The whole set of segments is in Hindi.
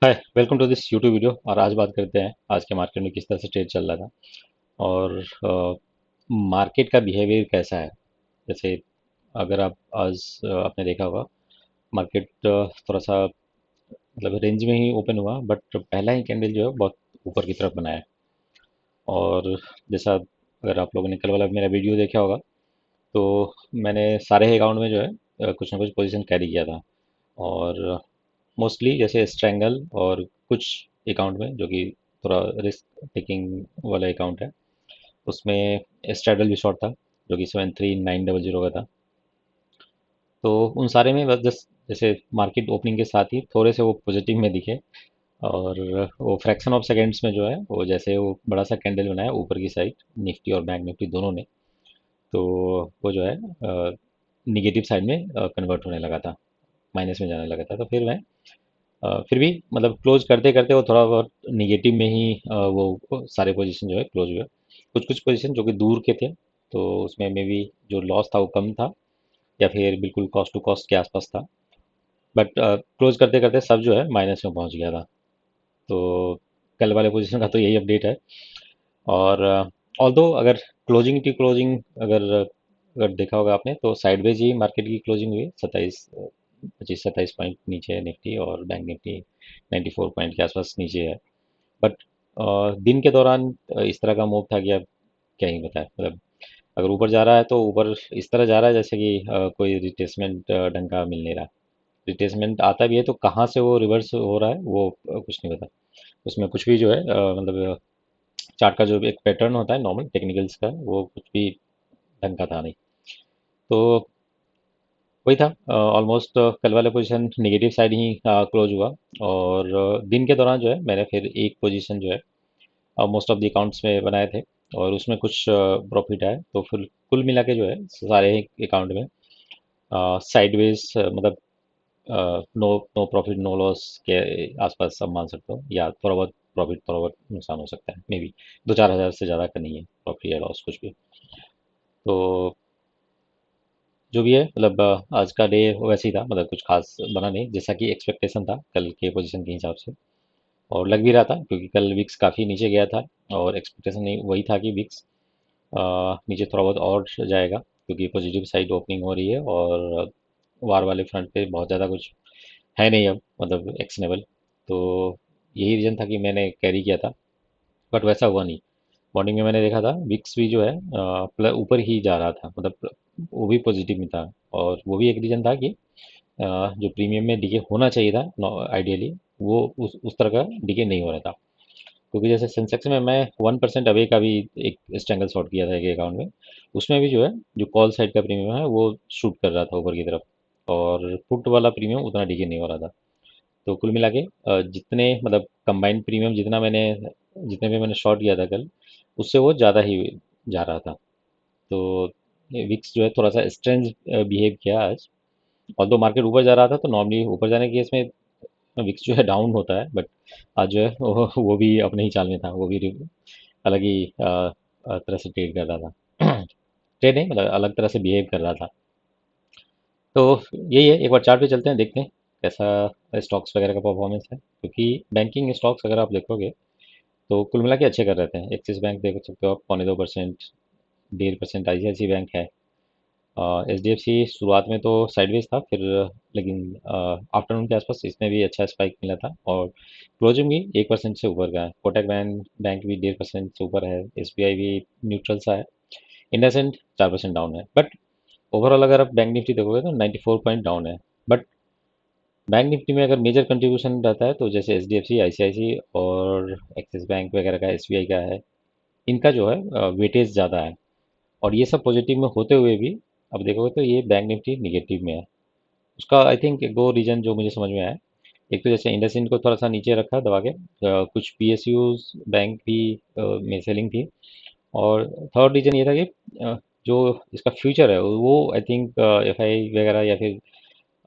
Hi, welcome to this YouTube video. और आज बात करते हैं आज के मार्केट में किस तरह से ट्रेड चल रहा था और मार्केट का बिहेवियर कैसा है। जैसे अगर आप आज आपने देखा होगा, मार्केट थोड़ा सा मतलब रेंज में ही ओपन हुआ, बट पहला ही कैंडल जो है बहुत ऊपर की तरफ बनाया है। और जैसा अगर आप लोगों ने कल वाला मेरा वीडियो देखा होगा, तो मैंने सारे अकाउंट में जो है कुछ ना कुछ पोजीशन कैरी किया था। और मोस्टली जैसे स्ट्रैंगल और कुछ अकाउंट में जो कि थोड़ा रिस्क टेकिंग वाला अकाउंट है, उसमें स्ट्रैडल भी शॉर्ट था जो कि 73900 का था। तो उन सारे में बस जस्ट जैसे मार्केट ओपनिंग के साथ ही थोड़े से वो पॉजिटिव में दिखे। और वो फ्रैक्शन ऑफ सेकेंड्स में जो है वो जैसे वो बड़ा सा कैंडल बनाया ऊपर की साइड, निफ्टी और बैंक निफ्टी दोनों ने। तो वो जो है निगेटिव साइड में कन्वर्ट होने लगा था, माइनस में जाने लगा था। तो फिर मैं फिर भी मतलब क्लोज करते करते वो थोड़ा बहुत निगेटिव में ही वो सारे पोजीशन जो है क्लोज हुए। कुछ कुछ पोजीशन जो कि दूर के थे, तो उसमें मे बी जो लॉस था वो कम था, या फिर बिल्कुल कॉस्ट टू कॉस्ट के आसपास था। बट क्लोज करते करते सब जो है माइनस में पहुंच गया था। तो कल वाले पोजीशन का तो यही अपडेट है। और ऑल्दो अगर क्लोजिंग टू क्लोजिंग अगर अगर देखा होगा आपने, तो साइडवेज ही मार्केट की क्लोजिंग हुई, 27 पॉइंट नीचे निफ्टी, और बैंक निफ्टी 94 पॉइंट के आसपास नीचे है। बट दिन के दौरान इस तरह का मूव था कि अब क्या ही बताएं। मतलब अगर ऊपर जा रहा है तो ऊपर इस तरह जा रहा है जैसे कि कोई रिट्रेसमेंट ढंग का मिल नहीं रहा। रिट्रेसमेंट आता भी है तो कहाँ से वो रिवर्स हो रहा है वो कुछ नहीं पता। उसमें कुछ भी जो है मतलब चार्ट का जो एक पैटर्न होता है नॉर्मल टेक्निकल्स का, वो कुछ भी ढंग का था नहीं। तो वही था, ऑलमोस्ट कल वाला पोजीशन नेगेटिव साइड ही क्लोज हुआ। और दिन के दौरान जो है मैंने फिर एक पोजीशन जो है मोस्ट ऑफ द अकाउंट्स में बनाए थे, और उसमें कुछ प्रॉफिट आए। तो फिर कुल मिला के जो है सारे अकाउंट में साइडवेज मतलब no no profit no loss के आसपास सब मान सकते हो, या थोड़ा बहुत प्रॉफिट थोड़ा बहुत नुकसान हो सकता है, मे बी 2-4 हज़ार से ज़्यादा का नहीं है प्रॉफिट या लॉस कुछ भी। तो जो भी है मतलब आज का डे वैसे ही था, मतलब कुछ खास बना नहीं जैसा कि एक्सपेक्टेशन था कल के पोजीशन के हिसाब से। और लग भी रहा था क्योंकि कल विक्स काफ़ी नीचे गया था, और एक्सपेक्टेशन नहीं वही था कि विक्स नीचे थोड़ा बहुत और जाएगा, क्योंकि पॉजिटिव साइड ओपनिंग हो रही है। और वार वाले फ्रंट पे बहुत ज़्यादा कुछ है नहीं अब, मतलब एक्शनेबल। तो यही रीज़न था कि मैंने कैरी किया था, बट वैसा हुआ नहीं। मॉर्निंग में मैंने देखा था विक्स भी जो है ऊपर ही जा रहा था, मतलब वो भी पॉजिटिव में था। और वो भी एक रीज़न था कि जो प्रीमियम में डीके होना चाहिए था आइडियली, वो उस तरह का डीके नहीं हो रहा था। क्योंकि जैसे सेंसेक्स में मैं 1% अवे का भी एक स्ट्रैंगल शॉट किया था एक अकाउंट में, उसमें भी जो है जो कॉल साइड का प्रीमियम है वो शूट कर रहा था ऊपर की तरफ, और पुट वाला प्रीमियम उतना डीके नहीं हो रहा था। तो कुल मिला के जितने मतलब कंबाइंड प्रीमियम जितने भी मैंने शॉर्ट किया था कल, उससे वो ज़्यादा ही जा रहा था। तो ये विक्स जो है थोड़ा सा स्ट्रेंज बिहेव किया आज। ऑल्दो मार्केट ऊपर जा रहा था, तो नॉर्मली ऊपर जाने के केस में विक्स जो है डाउन होता है, बट आज जो है वो भी अपने ही चाल में था, वो भी अलग ही तरह से ट्रेड कर रहा था। ट्रेड नहीं मतलब अलग तरह से बिहेव कर रहा था। तो यही है, एक बार चार्ट पे चलते हैं, देखते हैं कैसा स्टॉक्स वगैरह का परफॉर्मेंस है। क्योंकि बैंकिंग स्टॉक्स अगर आप देखोगे तो कुल मिला के अच्छे कर रहे हैं। एक्सिस बैंक देख सकते हो आप, 0.25%, 1.5% ICICI बैंक है। HDFC शुरुआत में तो साइडवेज था, फिर लेकिन आफ्टरनून के आसपास इसमें भी अच्छा स्पाइक मिला था, और क्लोजिंग भी 1% से ऊपर का है। कोटक बैंक बैंक भी 1.5% से ऊपर है। SBI भी न्यूट्रल सा है। इंडसइंड 4% डाउन है। बट ओवरऑल अगर आप बैंक निफ्टी देखोगे तो 94 पॉइंट डाउन है। बट बैंक निफ्टी में अगर मेजर कंट्रीब्यूशन रहता है तो जैसे HDFC ICICI और एक्सिस बैंक वगैरह का, SBI का है, इनका जो है वेटेज ज़्यादा है। और ये सब पॉजिटिव में होते हुए भी अब देखोगे तो ये बैंक निफ्टी निगेटिव में है। उसका आई थिंक दो रीजन जो मुझे समझ में आया। एक तो जैसे इंडसइंड को थोड़ा सा नीचे रखा दबा के, कुछ PSUs बैंक भी में सेलिंग थी। और थर्ड रीजन ये था कि जो इसका फ्यूचर है वो आई थिंक FI वगैरह या फिर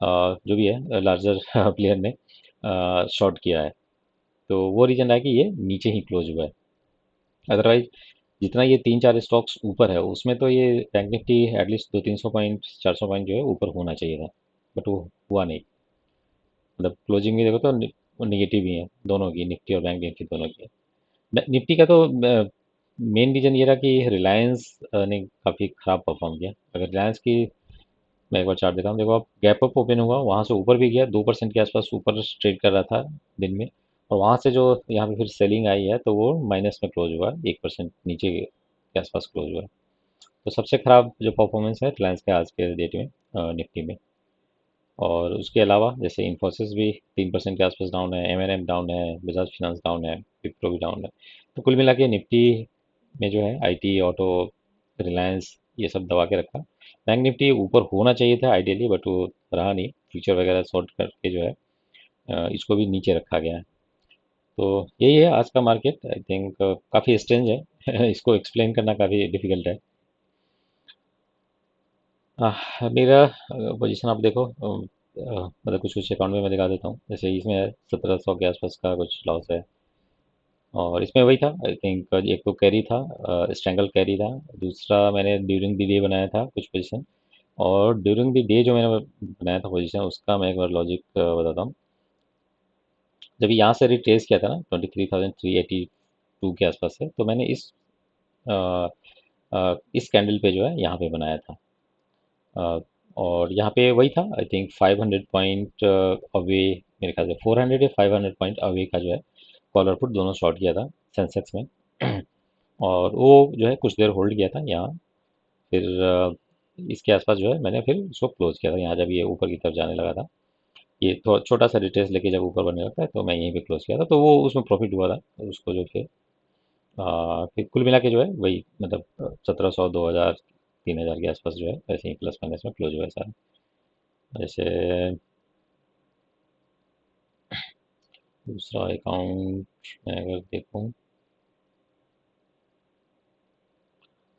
जो भी है लार्जर प्लेयर ने शॉर्ट किया है। तो वो रीजन है कि ये नीचे ही क्लोज हुआ है। अदरवाइज जितना ये 3-4 स्टॉक्स ऊपर है उसमें तो ये bank Nifty at least 200-300 point 400 point जो है ऊपर होना चाहिए था, बट वो हुआ नहीं। मतलब क्लोजिंग में देखो तो वो निगेटिव ही है, दोनों की, निफ्टी और बैंक निफ्टी दोनों की। निफ्टी का तो मेन रीज़न ये रहा कि रिलायंस ने काफ़ी ख़राब परफॉर्म किया। अगर रिलायंस की मैं एक बार चार्ट देता हूँ, देखो आप, गैप अप ओपन हुआ, वहाँ से ऊपर भी गया, 2% के आसपास ऊपर ट्रेड कर रहा था दिन में, और वहाँ से जो यहाँ पे फिर सेलिंग आई है तो वो माइनस में क्लोज हुआ, 1% नीचे के आसपास क्लोज हुआ। तो सबसे ख़राब जो परफॉर्मेंस है रिलायंस का आज के डेट में निफ्टी में। और उसके अलावा जैसे इन्फोसिस भी 3% के आसपास डाउन है, एम डाउन है, बजाज फाइनेंस डाउन है, विप्रो भी डाउन है। तो कुल मिला के निफ्टी में जो है आईटी, ऑटो, रिलायंस ये सब दबा के रखा। बैंक निफ्टी ऊपर होना चाहिए था आइडियली, बट वो रहा नहीं, फ्यूचर वगैरह शॉर्ट करके जो है इसको भी नीचे रखा गया है। तो यही है आज का मार्केट, आई थिंक काफ़ी स्ट्रेंज है इसको एक्सप्लेन करना काफ़ी डिफिकल्ट है। मेरा पोजीशन आप देखो, मतलब कुछ कुछ अकाउंट में मैं दिखा देता हूँ, जैसे इसमें 1700 के आसपास का कुछ लॉस है। और इसमें वही था, आई थिंक एक तो कैरी था, स्ट्रैंगल कैरी था। दूसरा मैंने ड्यूरिंग द डे बनाया था कुछ पोजीशन। और ड्यूरिंग द डे जो मैंने बनाया था पोजीशन, उसका मैं एक बार लॉजिक बताता हूँ। जब यहाँ से रिट्रेस किया था ना 23,382 के आसपास से, तो मैंने इस कैंडल पे जो है यहाँ पे बनाया था। अ, और यहाँ पे वही था, आई थिंक 500 पॉइंट अवे, मेरे ख्याल से 400 या 500 पॉइंट अवे का जो है कॉलर पुट दोनों शॉर्ट किया था सेंसेक्स में। और वो जो है कुछ देर होल्ड किया था यहाँ। फिर इसके आसपास जो है मैंने फिर उसको क्लोज किया था, यहाँ जब ये ऊपर की तरफ जाने लगा था, ये थोड़ा छोटा सा रिट्रेस लेके जब ऊपर बनने लगता है, तो मैं यहीं पे क्लोज किया था, तो वो उसमें प्रॉफिट हुआ था। तो उसको जो फिर कुल मिला के जो है वही, मतलब 1700, 2000, 3000 के आसपास जो है ऐसे ही प्लस माइनस में क्लोज हुआ है सारा। जैसे दूसरा अकाउंट मैं अगर देखूँ,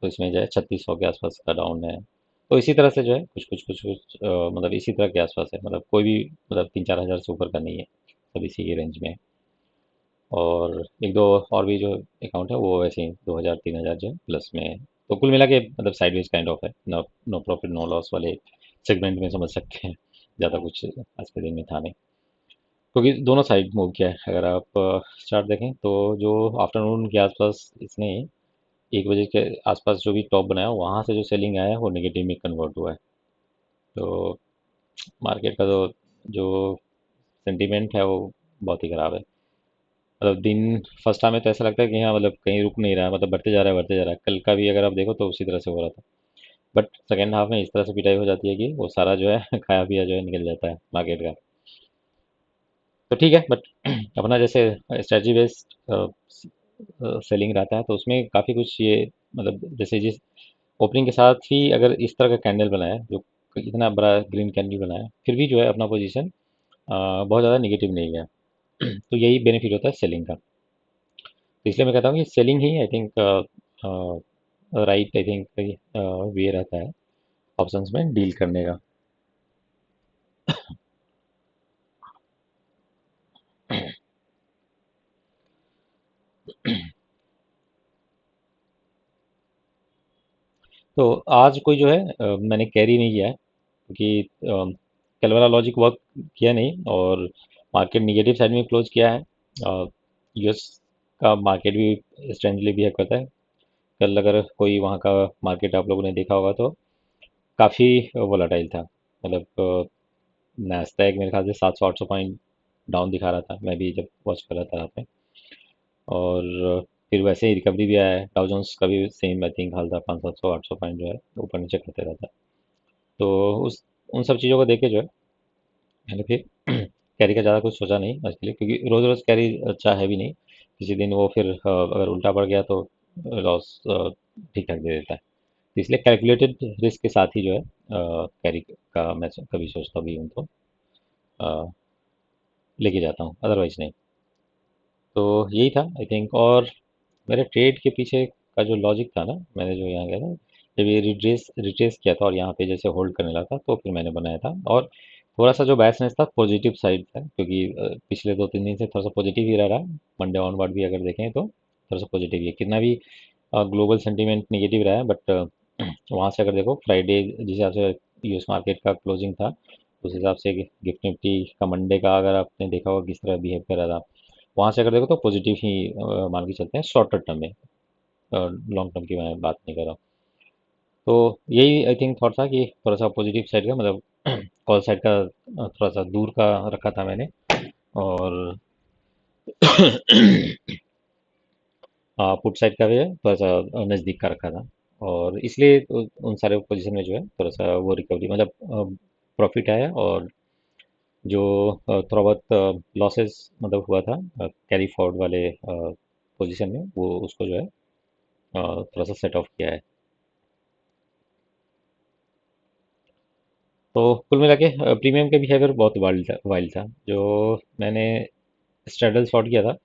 तो इसमें जो है 3600 के आसपास का डाउन है। तो इसी तरह से जो है कुछ मतलब इसी तरह के आसपास है, मतलब कोई भी मतलब 3-4 हज़ार से ऊपर का नहीं है, सब इसी के रेंज में है। और एक दो और भी जो अकाउंट है वो वैसे ही 2000-3000 जो है प्लस में है। तो कुल मिला के मतलब साइडवेज काइंड ऑफ है, no no profit no loss वाले सेगमेंट में समझ सकते हैं। ज़्यादा कुछ आज के दिन में था नहीं, क्योंकि दोनों साइड मूव किया है। अगर आप चार्ट देखें तो जो आफ्टरनून के आसपास इसने 1 बजे के आसपास जो भी टॉप बनाया, वहाँ से जो सेलिंग आया है वो नेगेटिव में कन्वर्ट हुआ है। तो मार्केट का जो सेंटीमेंट है वो बहुत ही ख़राब है। मतलब दिन फर्स्ट हाफ में तो ऐसा लगता है कि हाँ, मतलब कहीं रुक नहीं रहा है, मतलब बढ़ते जा रहा है, बढ़ते जा रहा है। कल का भी अगर आप देखो तो उसी तरह से हो रहा था। बट सेकेंड हाफ में इस तरह से पिटाई हो जाती है कि वो सारा जो है खाया पिया जो है निकल जाता है मार्केट का। तो ठीक है, बट अपना जैसे स्ट्रेटजी बेस्ड सेलिंग रहता है, तो उसमें काफ़ी कुछ ये, मतलब जैसे जिस ओपनिंग के साथ ही अगर इस तरह का कैंडल बनाया, जो इतना बड़ा ग्रीन कैंडल बनाया, फिर भी जो है अपना पोजीशन बहुत ज़्यादा नेगेटिव नहीं गया। तो यही बेनिफिट होता है सेलिंग का। तो इसलिए मैं कहता हूँ कि सेलिंग ही I think right, I think वे रहता है ऑप्शंस में डील करने का। तो आज कोई जो है मैंने कैरी नहीं किया है, क्योंकि कल वाला लॉजिक वर्क किया नहीं, और मार्केट निगेटिव साइड में क्लोज किया है। यूएस का मार्केट भी स्ट्रेंजली बिहेव करता है। कल अगर कोई वहाँ का मार्केट आप लोगों ने देखा होगा तो काफ़ी वोलाटाइल था, मतलब नैस्डैक मेरे ख्याल से 700-800 पॉइंट डाउन दिखा रहा था, मैं भी जब वॉच कर रहा था रात में। और फिर वैसे ही रिकवरी भी आया है, डाउ जोन्स का भी सेम आई थिंक हाल था, 500-700-800 पॉइंट जो है ऊपर नीचे करते रहता है। तो उस उन सब चीज़ों को देख के जो है मैंने फिर कैरी का ज़्यादा कुछ सोचा नहीं आज के लिए, क्योंकि रोज़ रोज़ कैरी अच्छा है भी नहीं। किसी दिन वो फिर अगर उल्टा पड़ गया तो लॉस ठीक ठाक दे देता है। तो इसलिए कैलकुलेटेड रिस्क के साथ ही जो है कैरी का मैं कभी सोचता भी हूँ तो अ, लेके जाता हूँ, अदरवाइज नहीं। तो यही था आई थिंक। और मेरे ट्रेड के पीछे का जो लॉजिक था ना, मैंने जो यहाँ गया था, जब ये रिट्रेस रिट्रेस किया था और यहाँ पे जैसे होल्ड करने लगा था, तो फिर मैंने बनाया था। और थोड़ा सा जो बैसनेस था पॉजिटिव साइड था, क्योंकि पिछले 2-3 दिन से थोड़ा सा पॉजिटिव ही रह रहा है। मंडे ऑनवर्ड भी अगर देखें तो थोड़ा सा पॉजिटिव ही है, कितना भी ग्लोबल सेंटीमेंट नेगेटिव रहा है, बट वहाँ से अगर देखो फ्राइडे जिस हिसाब से यूएस मार्केट का क्लोजिंग था, उस हिसाब से गिफ्ट निफ्टी का मंडे का अगर आपने देखा होगा किस तरह बिहेव कर रहा था, वहाँ से अगर देखो तो पॉजिटिव ही मान के चलते हैं शॉर्टर टर्म में, लॉन्ग टर्म की मैं बात नहीं कर रहा। तो यही आई थिंक थॉट था कि थोड़ा सा पॉजिटिव साइड का मतलब कॉल साइड का थोड़ा सा दूर का रखा था मैंने, और पुट साइड का भी है थोड़ा सा नज़दीक का रखा था। और इसलिए उन सारे पोजीशन में जो है थोड़ा सा वो रिकवरी मतलब प्रॉफिट आया, और जो थोड़ा बहुत लॉसेस मतलब हुआ था कैरी फॉरवर्ड वाले पोजीशन में, वो उसको जो है थोड़ा सा सेट ऑफ किया है। तो कुल मिला के प्रीमियम के बिहेवियर बहुत वाइल्ड था। जो मैंने स्ट्रेडल शॉट किया था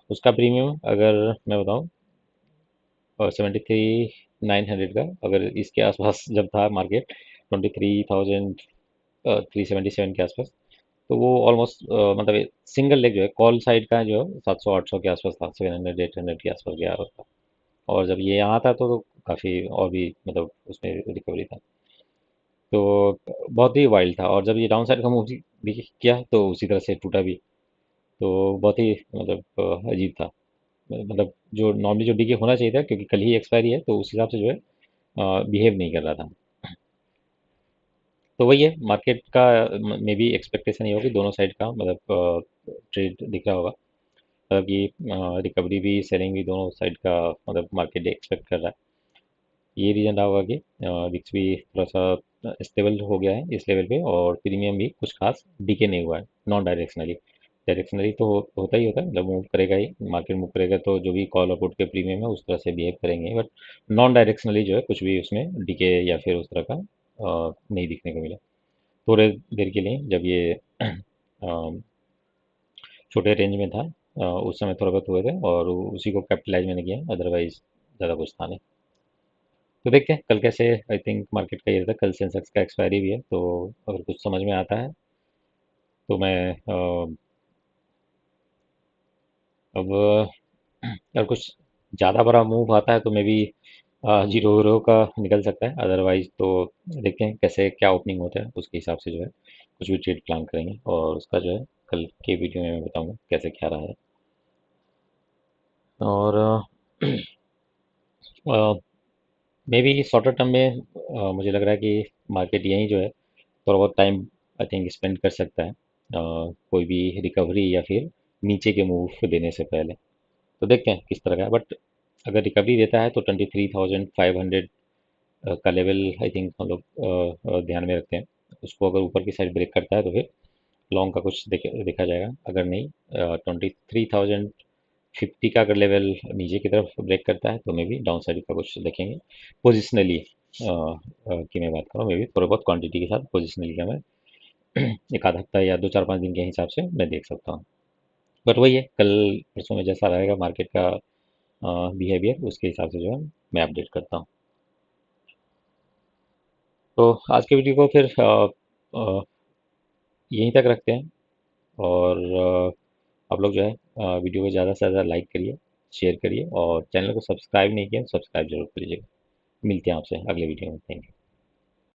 उसका प्रीमियम अगर मैं बताऊं 73,900 का, अगर इसके आसपास जब था मार्केट 23,377 के आसपास, तो वो ऑलमोस्ट मतलब सिंगल लेग जो है कॉल साइड का जो 700-800 के आसपास था, 700-800 के आसपास गया था। और जब ये यहाँ था तो काफ़ी और भी मतलब उसमें रिकवरी था। तो बहुत ही वाइल्ड था, और जब ये डाउन साइड का मूव भी किया तो उसी तरह से टूटा भी। तो बहुत ही मतलब अजीब था। मतलब जो नॉर्मली जो डीके होना चाहिए था, क्योंकि कल ही एक्सपायरी है तो उस हिसाब से जो है बिहेव नहीं कर रहा था। तो वही है मार्केट का मे बी एक्सपेक्टेशन ये होगी दोनों साइड का मतलब ट्रेड दिख रहा होगा, कि रिकवरी भी सेलिंग भी दोनों साइड का मतलब मार्केट एक्सपेक्ट कर रहा है। ये रीज़न रहा होगा कि विक्स भी थोड़ा सा स्टेबल हो गया है इस लेवल पे, और प्रीमियम भी कुछ खास डीके नहीं हुआ है नॉन डायरेक्शनली। डायरेक्शनली तो होता ही होता है, मतलब मूव करेगा ही मार्केट, मूव करेगा तो जो भी कॉल और पुट के प्रीमियम है उस तरह से बिहेव करेंगे, बट नॉन डायरेक्शनली जो है कुछ भी उसमें डीके या फिर उस तरह का नहीं दिखने को मिला। थोड़े देर के लिए जब ये छोटे रेंज में था उस समय थोड़ा बहुत हुए थे, और उसी को कैपिटलाइज मैंने किया, अदरवाइज ज़्यादा कुछ था नहीं। तो देखते हैं कल कैसे। आई थिंक मार्केट का ये रहता है, कल सेंसेक्स का एक्सपायरी भी है, तो अगर कुछ समझ में आता है तो मैं अब अगर कुछ ज़्यादा बड़ा मूव आता है तो मे बी जीरो हीरो का निकल सकता है, अदरवाइज तो देखते हैं कैसे क्या ओपनिंग होता है, उसके हिसाब से जो है कुछ भी ट्रेड प्लान करेंगे, और उसका जो है कल के वीडियो में मैं बताऊंगा कैसे क्या रहा है। और मे बी शॉर्टर टर्म में मुझे लग रहा है कि मार्केट यहीं जो है थोड़ा बहुत टाइम आई थिंक स्पेंड कर सकता है कोई भी रिकवरी या फिर नीचे के मूव देने से पहले। तो देखते हैं किस तरह का है, बट अगर रिकवरी देता है तो 23,500 का लेवल आई थिंक हम लोग ध्यान में रखते हैं। उसको अगर ऊपर की साइड ब्रेक करता है तो फिर लॉन्ग का कुछ देखा जाएगा, अगर नहीं 23,050 का अगर लेवल नीचे की तरफ ब्रेक करता है तो मे बी डाउन साइड का कुछ देखेंगे। पोजिशनली की मैं बात कर रहा हूँ, मे बी थोड़ा बहुत क्वांटिटी के साथ पोजिशनली का मैं एक आध हफ्ता या 2-4-5 दिन के हिसाब से मैं देख सकता हूँ। बट वही है कल परसों में जैसा रहेगा मार्केट का बिहेवियर, उसके हिसाब से जो है मैं अपडेट करता हूँ। तो आज के वीडियो को फिर यहीं तक रखते हैं, और आप लोग जो है वीडियो को ज़्यादा से ज़्यादा लाइक करिए, शेयर करिए, और चैनल को सब्सक्राइब नहीं किया तो सब्सक्राइब जरूर करिएगा। मिलते हैं आपसे अगले वीडियो में। Thank you.